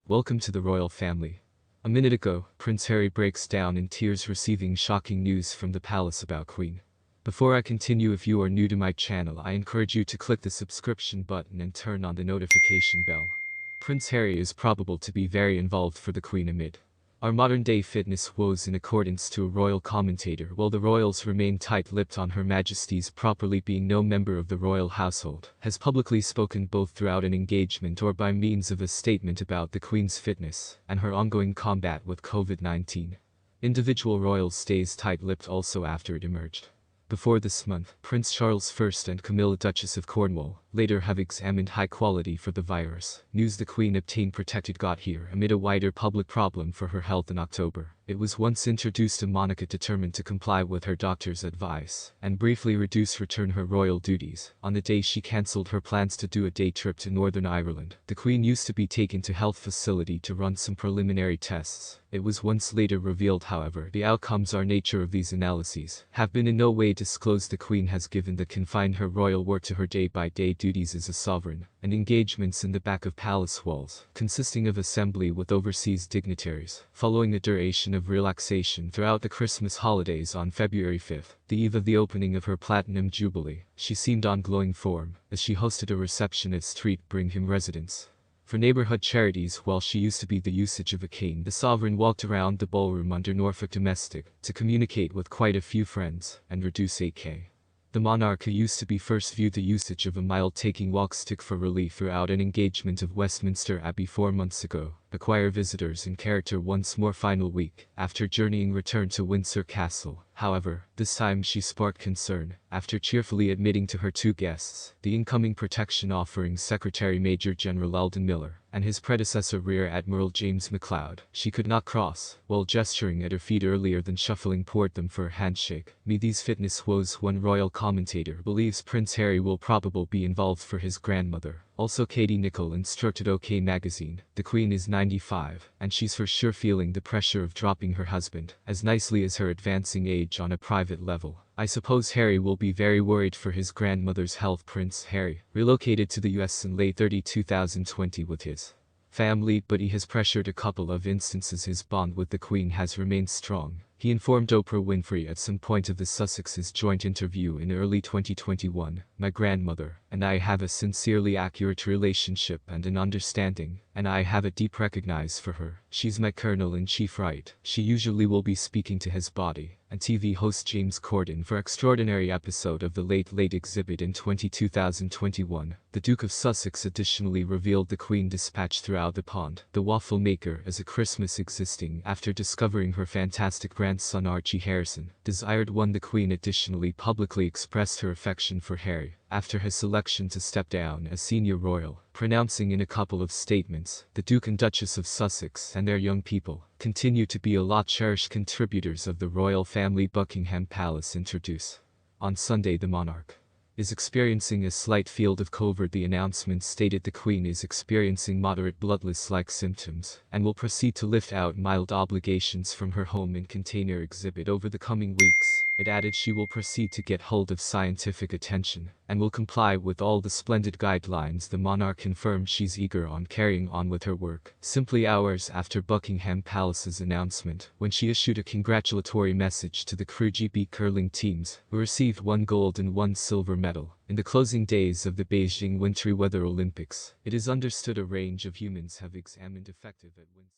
Welcome to the royal family. A minute ago, Prince Harry breaks down in tears receiving shocking news from the palace about Queen. Before I continue, if you are new to my channel, I encourage you to click the subscription button and turn on the notification bell. Prince Harry is probable to be very involved for the Queen amid our modern-day fitness woes. In accordance to a royal commentator, while the royals remain tight-lipped on Her Majesty's properly being no member of the royal household, has publicly spoken both throughout an engagement or by means of a statement about the Queen's fitness and her ongoing combat with COVID-19. Individual royals stays tight-lipped also after it emerged. Before this month, Prince Charles I and Camilla, Duchess of Cornwall, later have examined high quality for the virus. News the Queen obtained protected got here amid a wider public problem for her health in October. It was once introduced to Monica, determined to comply with her doctor's advice and briefly return her royal duties. On the day she cancelled her plans to do a day trip to Northern Ireland, the Queen used to be taken to health facility to run some preliminary tests. It was once later revealed, however, the outcomes or nature of these analyses have been in no way disclosed. The Queen has given the confined her royal work to her day-by-day duties as a sovereign, and engagements in the back of palace walls, consisting of assembly with overseas dignitaries. Following a duration of relaxation throughout the Christmas holidays on February 5th, the eve of the opening of her Platinum Jubilee, she seemed on glowing form, as she hosted a reception at Street Brigham residence. For neighborhood charities, while she used to be the usage of a cane, the sovereign walked around the ballroom under Norfolk domestic to communicate with quite a few friends and reduce 8K. The monarch, who used to be first viewed the usage of a mild taking walk stick for relief throughout an engagement of Westminster Abbey 4 months ago, acquire visitors in character once more final week after journeying return to Windsor Castle. However, this time she sparked concern after cheerfully admitting to her two guests, the incoming protection offering Secretary Major General Alden Miller and his predecessor Rear Admiral James McLeod, she could not cross, while gesturing at her feet earlier than shuffling toward them for a handshake. Me these fitness woes. One royal commentator believes Prince Harry will probably be involved for his grandmother. Also, Katie Nicholl instructed OK Magazine, the Queen is 95, and she's for sure feeling the pressure of dropping her husband as nicely as her advancing age on a private level. I suppose Harry will be very worried for his grandmother's health. Prince Harry relocated to the US in late 2020 with his family, but he has pressured a couple of instances. His bond with the Queen has remained strong. He informed Oprah Winfrey at some point of the Sussexes' joint interview in early 2021, "My grandmother and I have a sincerely accurate relationship and an understanding, and I have a deep recognize for her. She's my colonel-in-chief, right? She usually will be speaking to his body." And TV host James Corden for extraordinary episode of The Late Late exhibit in 2021. The Duke of Sussex additionally revealed the Queen dispatched throughout the pond the waffle maker as a Christmas existing after discovering her fantastic grandson Archie Harrison desired one. The Queen additionally publicly expressed her affection for Harry after his selection to step down as senior royal, pronouncing in a couple of statements, "The Duke and Duchess of Sussex and their young people continue to be a lot cherished contributors of the royal family." Buckingham Palace introduce. On Sunday, the monarch is experiencing a slight field of COVID. The announcement stated the Queen is experiencing moderate bloodless-like symptoms and will proceed to lift out mild obligations from her home and container exhibit over the coming weeks. It added she will proceed to get hold of scientific attention and will comply with all the splendid guidelines. The monarch confirmed she's eager on carrying on with her work, simply hours after Buckingham Palace's announcement, when she issued a congratulatory message to the crew GB curling teams, who received 1 gold and 1 silver medal in the closing days of the Beijing Winter Weather Olympics. It is understood a range of humans have examined effective at Windsor.